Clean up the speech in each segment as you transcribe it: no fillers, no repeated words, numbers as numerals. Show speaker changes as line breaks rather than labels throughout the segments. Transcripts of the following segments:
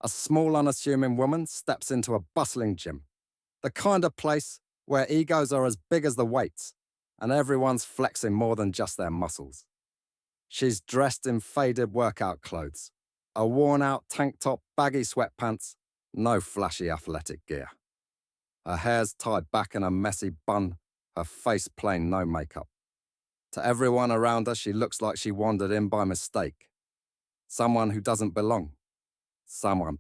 A small, unassuming woman steps into a bustling gym, the kind of place where egos are as big as the weights and everyone's flexing more than just their muscles. She's dressed in faded workout clothes, a worn out tank top, baggy sweatpants, no flashy athletic gear. Her hair's tied back in a messy bun, her face plain, no makeup. To everyone around her, she looks like she wandered in by mistake. Someone who doesn't belong. Someone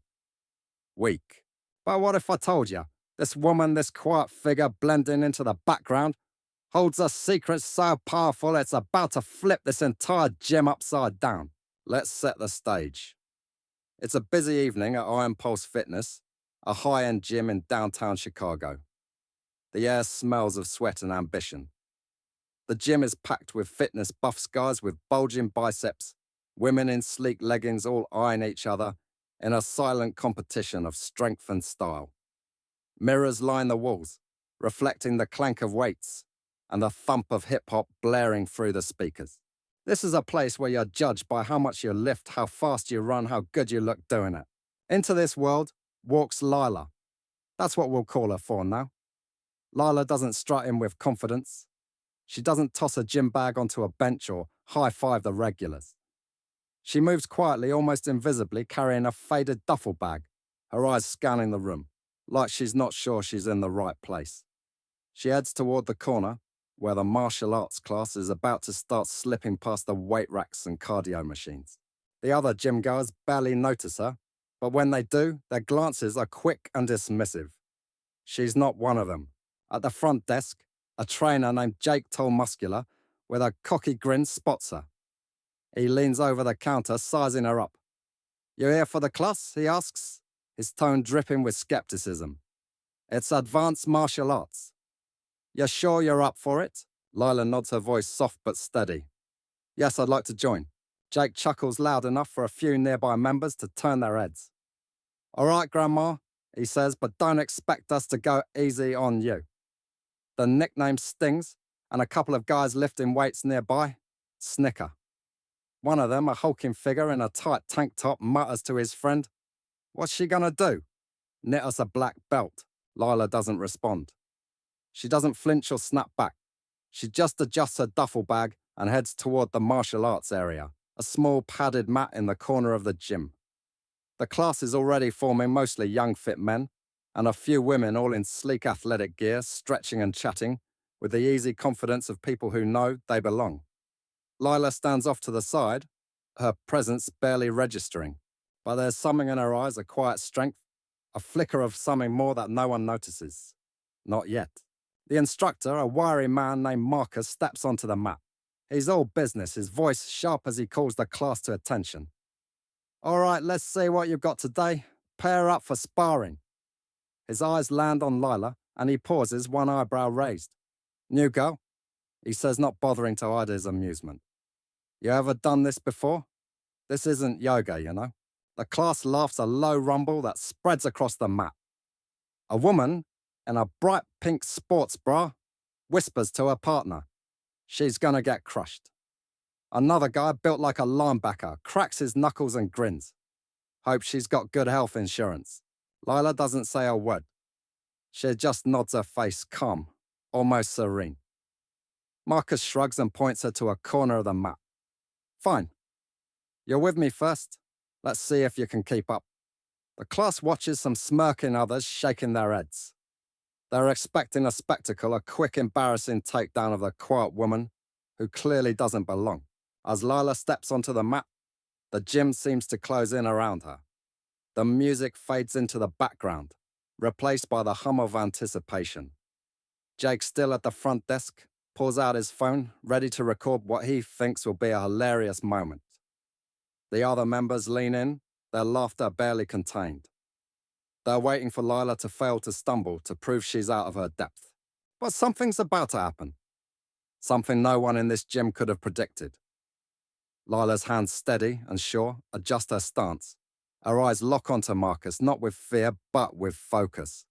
weak. But what if I told you, this woman, this quiet figure blending into the background, holds a secret so powerful it's about to flip this entire gym upside down? Let's set the stage. It's a busy evening at Iron Pulse Fitness, a high-end gym in downtown Chicago. The air smells of sweat and ambition. The gym is packed with fitness buff guys with bulging biceps, women in sleek leggings all eyeing each other in a silent competition of strength and style. Mirrors line the walls, reflecting the clank of weights and the thump of hip-hop blaring through the speakers. This is a place where you're judged by how much you lift, how fast you run, how good you look doing it. Into this world walks Lila. That's what we'll call her for now. Lila doesn't strut in with confidence. She doesn't toss a gym bag onto a bench or high-five the regulars. She moves quietly, almost invisibly, carrying a faded duffel bag, her eyes scanning the room, like she's not sure she's in the right place. She heads toward the corner, where the martial arts class is about to start slipping past the weight racks and cardio machines. The other gym goers barely notice her, but when they do, their glances are quick and dismissive. She's not one of them. At the front desk, a trainer named Jake Tall Muscular, with a cocky grin, spots her. He leans over the counter, sizing her up. "You here for the class?" he asks, his tone dripping with skepticism. "It's advanced martial arts." "You're sure you're up for it?" Lila nods, her voice soft but steady. "Yes, I'd like to join." Jake chuckles loud enough for a few nearby members to turn their heads. "All right, Grandma," he says, "but don't expect us to go easy on you." The nickname stings, and a couple of guys lifting weights nearby snicker. One of them, a hulking figure in a tight tank top, mutters to his friend, "What's she gonna do? Knit us a black belt." Lila doesn't respond. She doesn't flinch or snap back. She just adjusts her duffel bag and heads toward the martial arts area, a small padded mat in the corner of the gym. The class is already forming mostly young fit men, and a few women all in sleek athletic gear, stretching and chatting, with the easy confidence of people who know they belong. Lila stands off to the side, her presence barely registering, but there's something in her eyes, a quiet strength, a flicker of something more that no one notices. Not yet. The instructor, a wiry man named Marcus, steps onto the mat. He's all business, his voice sharp as he calls the class to attention. "All right, let's see what you've got today. Pair up for sparring." His eyes land on Lila, and he pauses, one eyebrow raised. "New girl?" he says, not bothering to hide his amusement. "You ever done this before? This isn't yoga, you know." The class laughs, a low rumble that spreads across the mat. A woman, in a bright pink sports bra, whispers to her partner, "She's gonna get crushed." Another guy, built like a linebacker, cracks his knuckles and grins. "Hope she's got good health insurance." Lila doesn't say a word. She just nods her face, calm, almost serene. Marcus shrugs and points her to a corner of the mat. "Fine. You're with me first. Let's see if you can keep up." The class watches, some smirking others shaking their heads. They're expecting a spectacle, a quick, embarrassing takedown of the quiet woman who clearly doesn't belong. As Lila steps onto the mat, the gym seems to close in around her. The music fades into the background, replaced by the hum of anticipation. Jake, still at the front desk, pulls out his phone, ready to record what he thinks will be a hilarious moment. The other members lean in, their laughter barely contained. They're waiting for Lila to fail to stumble to prove she's out of her depth. But something's about to happen. Something no one in this gym could have predicted. Lila's hands steady and sure, adjust her stance. Her eyes lock onto Marcus, not with fear, but with focus.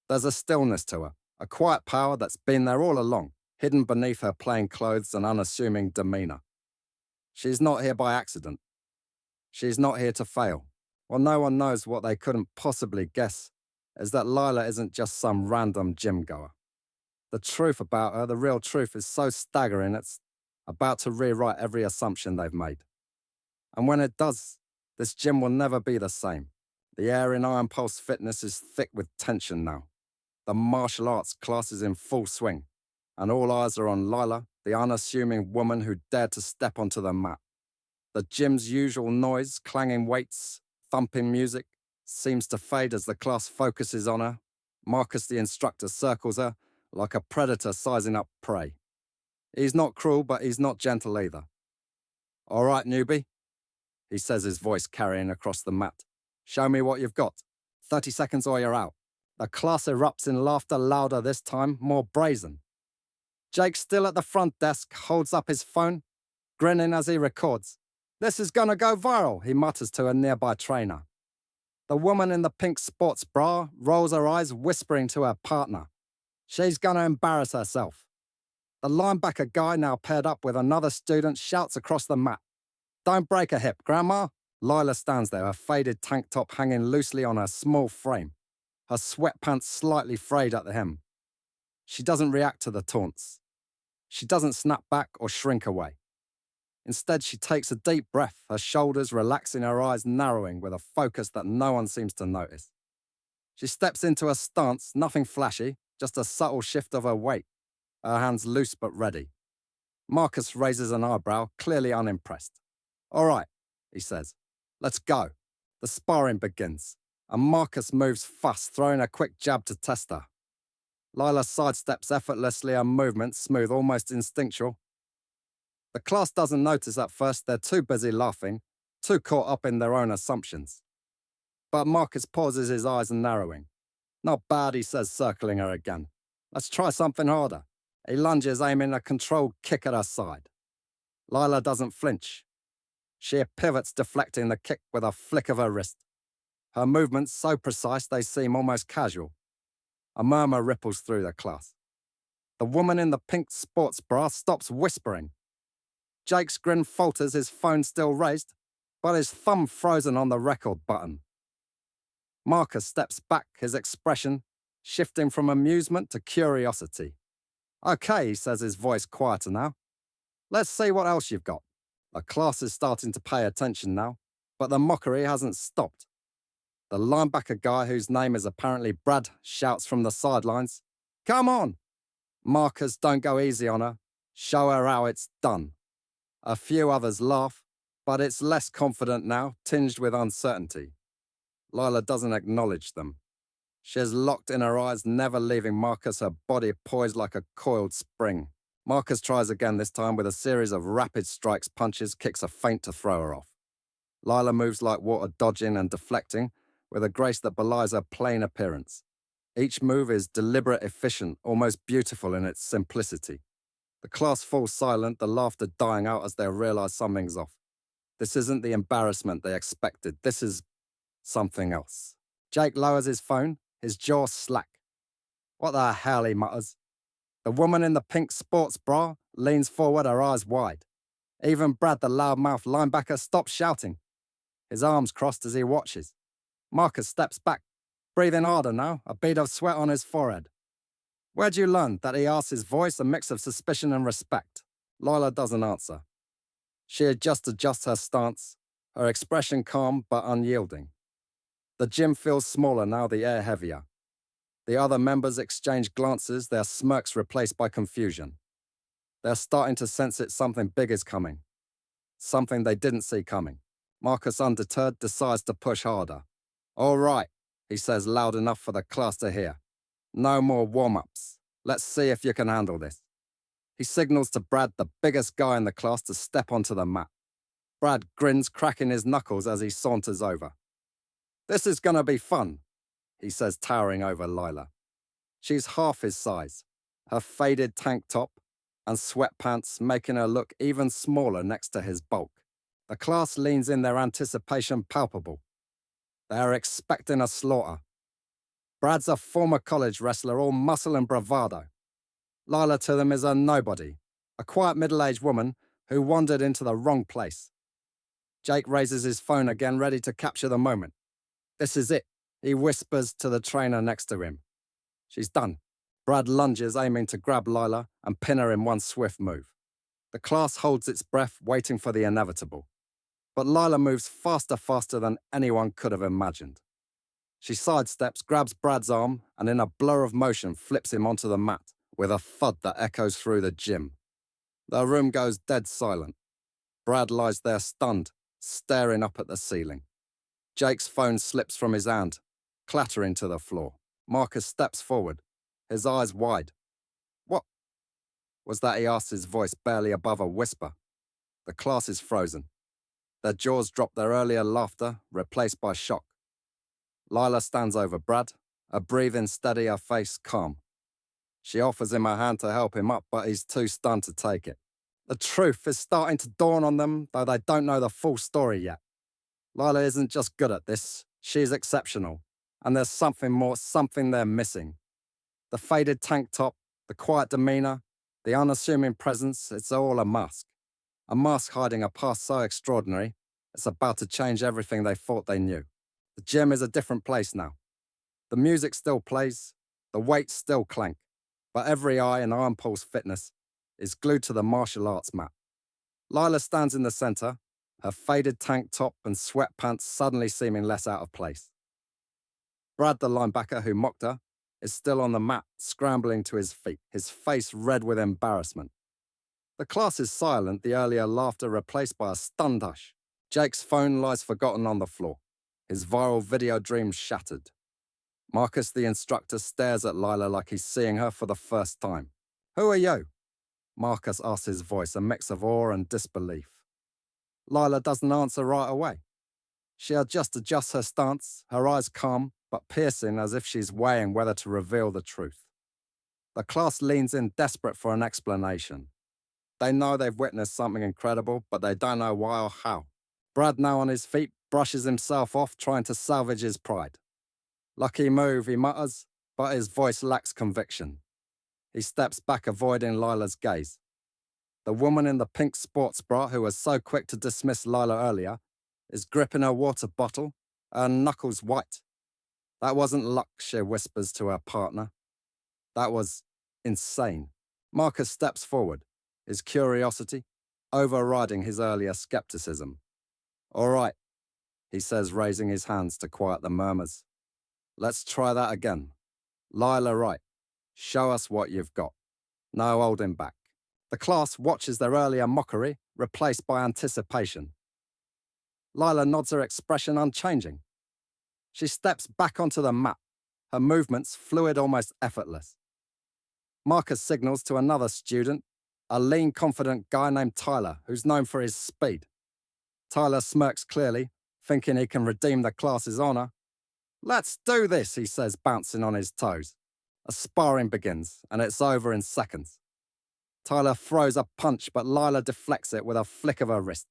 There's a stillness to her, a quiet power that's been there all along, hidden beneath her plain clothes and unassuming demeanor. She's not here by accident. She's not here to fail. What no one knows, what they couldn't possibly guess, is that Lila isn't just some random gym goer. The truth about her, the real truth, is so staggering it's about to rewrite every assumption they've made. And when it does, this gym will never be the same. The air in Iron Pulse Fitness is thick with tension now. The martial arts class is in full swing, and all eyes are on Lila, the unassuming woman who dared to step onto the mat. The gym's usual noise, clanging weights, thumping music, seems to fade as the class focuses on her. Marcus, the instructor, circles her like a predator sizing up prey. He's not cruel, but he's not gentle either. "All right, newbie," he says, his voice carrying across the mat. "Show me what you've got. 30 seconds or you're out." The class erupts in laughter, louder this time, more brazen. Jake, still at the front desk, holds up his phone, grinning as he records. "This is gonna go viral," he mutters to a nearby trainer. The woman in the pink sports bra rolls her eyes, whispering to her partner. She's gonna embarrass herself. The linebacker guy, now paired up with another student, shouts across the mat. "Don't break a hip, Grandma." Lila stands there, her faded tank top hanging loosely on her small frame, her sweatpants slightly frayed at the hem. She doesn't react to the taunts. She doesn't snap back or shrink away. Instead, she takes a deep breath, her shoulders relaxing, her eyes narrowing with a focus that no one seems to notice. She steps into a stance, nothing flashy, just a subtle shift of her weight, her hands loose but ready. Marcus raises an eyebrow, clearly unimpressed. "All right," he says. "Let's go." The sparring begins, and Marcus moves fast, throwing a quick jab to test her. Lila sidesteps effortlessly, her movements smooth, almost instinctual. The class doesn't notice at first, they're too busy laughing, too caught up in their own assumptions. But Marcus pauses, his eyes narrowing. "Not bad," he says, circling her again. "Let's try something harder." He lunges, aiming a controlled kick at her side. Lila doesn't flinch. She pivots, deflecting the kick with a flick of her wrist. Her movements so precise they seem almost casual. A murmur ripples through the class. The woman in the pink sports bra stops whispering. Jake's grin falters, his phone still raised, but his thumb frozen on the record button. Marcus steps back, his expression shifting from amusement to curiosity. "Okay," he says, his voice quieter now. "Let's see what else you've got." The class is starting to pay attention now, but the mockery hasn't stopped. The linebacker guy, whose name is apparently Brad, shouts from the sidelines, "Come on!" Marcus, "Don't go easy on her. Show her how it's done." A few others laugh, but it's less confident now, tinged with uncertainty. Lila doesn't acknowledge them. She's locked in her eyes, never leaving Marcus, her body poised like a coiled spring. Marcus tries again, this time with a series of rapid strikes, punches, kicks a feint to throw her off. Lila moves like water, dodging and deflecting, with a grace that belies her plain appearance. Each move is deliberate, efficient, almost beautiful in its simplicity. The class falls silent, the laughter dying out as they realize something's off. This isn't the embarrassment they expected. This is something else. Jake lowers his phone, his jaw slack. "What the hell," he mutters. The woman in the pink sports bra leans forward, her eyes wide. Even Brad, the loudmouth linebacker, stops shouting, his arms crossed as he watches. Marcus steps back, breathing harder now, a bead of sweat on his forehead. "Where'd you learn?" that he asks, his voice a mix of suspicion and respect. Lila doesn't answer. She just adjusts her stance, her expression calm but unyielding. The gym feels smaller now, the air heavier. The other members exchange glances, their smirks replaced by confusion. They're starting to sense it, something big is coming. Something they didn't see coming. Marcus, undeterred, decides to push harder. "All right," he says loud enough for the class to hear. "No more warm-ups. Let's see if you can handle this." He signals to Brad, the biggest guy in the class, to step onto the mat. Brad grins, cracking his knuckles as he saunters over. "This is gonna be fun," he says, towering over Lila. She's half his size, her faded tank top and sweatpants making her look even smaller next to his bulk. The class leans in, their anticipation palpable. They are expecting a slaughter. Brad's a former college wrestler, all muscle and bravado. Lila to them is a nobody, a quiet middle-aged woman who wandered into the wrong place. Jake raises his phone again, ready to capture the moment. This is it, he whispers to the trainer next to him. She's done. Brad lunges, aiming to grab Lila and pin her in one swift move. The class holds its breath, waiting for the inevitable. But Lila moves faster than anyone could have imagined. She sidesteps, grabs Brad's arm, and in a blur of motion flips him onto the mat with a thud that echoes through the gym. The room goes dead silent. Brad lies there stunned, staring up at the ceiling. Jake's phone slips from his hand, clattering to the floor. Marcus steps forward, his eyes wide. "What was that?" he asks, his voice barely above a whisper. The class is frozen. Their jaws drop, their earlier laughter replaced by shock. Lila stands over Brad, her breathing steady, her face calm. She offers him a hand to help him up, but he's too stunned to take it. The truth is starting to dawn on them, though they don't know the full story yet. Lila isn't just good at this, she's exceptional. And there's something more, something they're missing. The faded tank top, the quiet demeanor, the unassuming presence, it's all a mask. A mask hiding a past so extraordinary, it's about to change everything they thought they knew. The gym is a different place now. The music still plays, the weights still clank, but every eye in Iron Pulse Fitness is glued to the martial arts mat. Lila stands in the center, her faded tank top and sweatpants suddenly seeming less out of place. Brad, the linebacker who mocked her, is still on the mat, scrambling to his feet, his face red with embarrassment. The class is silent, the earlier laughter replaced by a stunned hush. Jake's phone lies forgotten on the floor, his viral video dreams shattered. Marcus, the instructor, stares at Lila like he's seeing her for the first time. "Who are you?" Marcus asks, his voice a mix of awe and disbelief. Lila doesn't answer right away. She adjusts her stance, her eyes calm, but piercing as if she's weighing whether to reveal the truth. The class leans in desperate for an explanation. They know they've witnessed something incredible, but they don't know why or how. Brad, now on his feet, brushes himself off, trying to salvage his pride. "Lucky move," he mutters, but his voice lacks conviction. He steps back, avoiding Lila's gaze. The woman in the pink sports bra, who was so quick to dismiss Lila earlier, is gripping her water bottle, her knuckles white. "That wasn't luck," she whispers to her partner. "That was insane." Marcus steps forward, his curiosity overriding his earlier skepticism. "All right," he says, raising his hands to quiet the murmurs. "Let's try that again. Lila, right. Show us what you've got. No holding back." The class watches their earlier mockery replaced by anticipation. Lila nods, her expression unchanging. She steps back onto the mat, her movements fluid, almost effortless. Marcus signals to another student, a lean, confident guy named Tyler, who's known for his speed. Tyler smirks clearly, thinking he can redeem the class's honor. "Let's do this," he says, bouncing on his toes. A sparring begins, and it's over in seconds. Tyler throws a punch, but Lila deflects it with a flick of her wrist,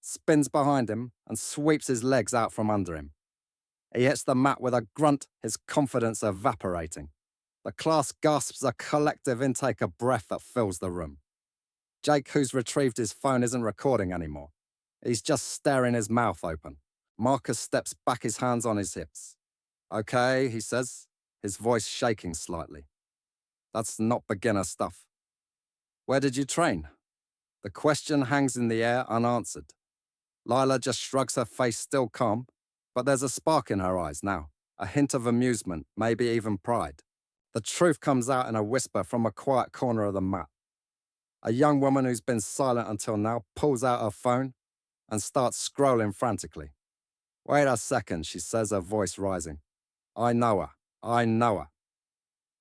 spins behind him, and sweeps his legs out from under him. He hits the mat with a grunt, his confidence evaporating. The class gasps a collective intake of breath that fills the room. Jake, who's retrieved his phone, isn't recording anymore. He's just staring his mouth open. Marcus steps back, his hands on his hips. "Okay," he says, his voice shaking slightly. "That's not beginner stuff. Where did you train?" The question hangs in the air unanswered. Lila just shrugs, her face still calm, but there's a spark in her eyes now, a hint of amusement, maybe even pride. The truth comes out in a whisper from a quiet corner of the mat. A young woman who's been silent until now pulls out her phone and starts scrolling frantically. "Wait a second," she says, her voice rising. I know her. I know her."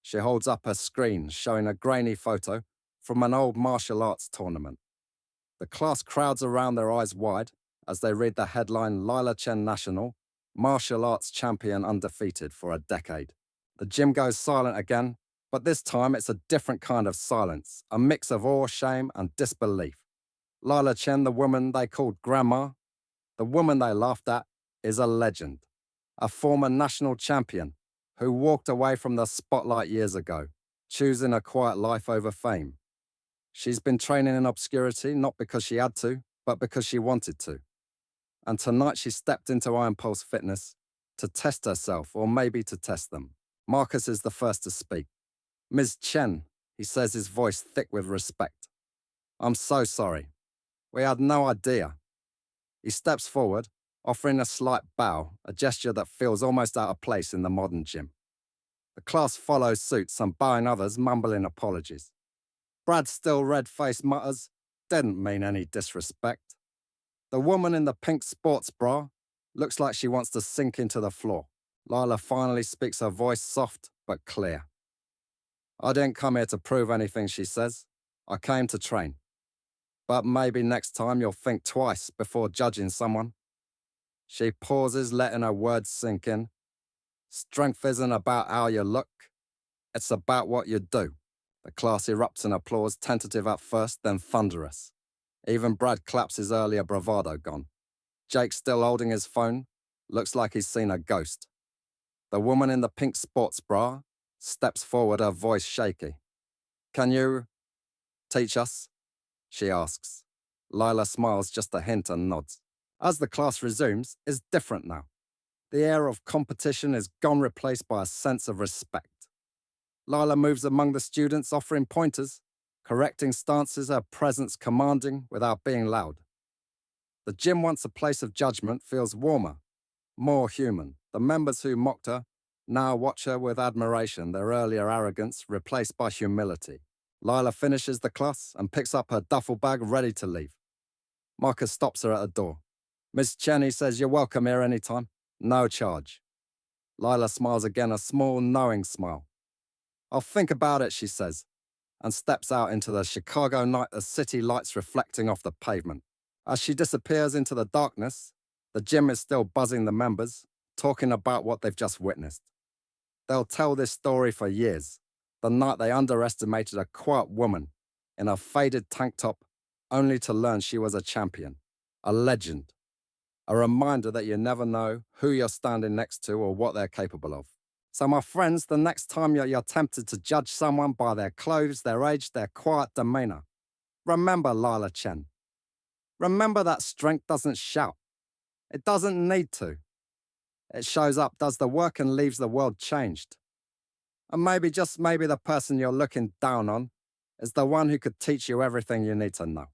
She holds up her screen, showing a grainy photo from an old martial arts tournament. The class crowds around, their eyes wide, as they read the headline, "Lila Chen National, Martial Arts Champion Undefeated for a Decade." The gym goes silent again, but this time it's a different kind of silence, a mix of awe, shame, and disbelief. Lila Chen, the woman they called Grandma, the woman they laughed at, is a legend, a former national champion who walked away from the spotlight years ago, choosing a quiet life over fame. She's been training in obscurity, not because she had to, but because she wanted to. And tonight she stepped into Iron Pulse Fitness to test herself or maybe to test them. Marcus is the first to speak. Ms. Chen, he says, his voice thick with respect. I'm so sorry. We had no idea. He steps forward, offering a slight bow, a gesture that feels almost out of place in the modern gym. The class follows suit, some bowing, others mumbling apologies. Brad, still red-faced, mutters, didn't mean any disrespect. The woman in the pink sports bra looks like she wants to sink into the floor. Lila finally speaks, her voice soft but clear. I didn't come here to prove anything, she says. I came to train. But maybe next time you'll think twice before judging someone. She pauses, letting her words sink in. Strength isn't about how you look. It's about what you do. The class erupts in applause, tentative at first, then thunderous. Even Brad claps, his earlier bravado gone. Jake, still holding his phone, looks like he's seen a ghost. The woman in the pink sports bra steps forward, her voice shaky. Can you teach us? She asks. Lila smiles just a hint and nods. As the class resumes, it's different now. The air of competition is gone, replaced by a sense of respect. Lila moves among the students, offering pointers, correcting stances, her presence commanding without being loud. The gym, once a place of judgment, feels warmer, more human. The members who mocked her now watch her with admiration, their earlier arrogance replaced by humility. Lila finishes the class and picks up her duffel bag, ready to leave. Marcus stops her at the door. Miss Chen, he says, you're welcome here anytime. No charge. Lila smiles again, a small, knowing smile. I'll think about it, she says, and steps out into the Chicago night, the city lights reflecting off the pavement. As she disappears into the darkness, the gym is still buzzing the members, talking about what they've just witnessed. They'll tell this story for years, the night they underestimated a quiet woman in a faded tank top, only to learn she was a champion, a legend, a reminder that you never know who you're standing next to or what they're capable of. So my friends, the next time you're tempted to judge someone by their clothes, their age, their quiet demeanor, remember Lila Chen. Remember that strength doesn't shout. It doesn't need to. It shows up, does the work, and leaves the world changed. And maybe, just maybe, the person you're looking down on is the one who could teach you everything you need to know.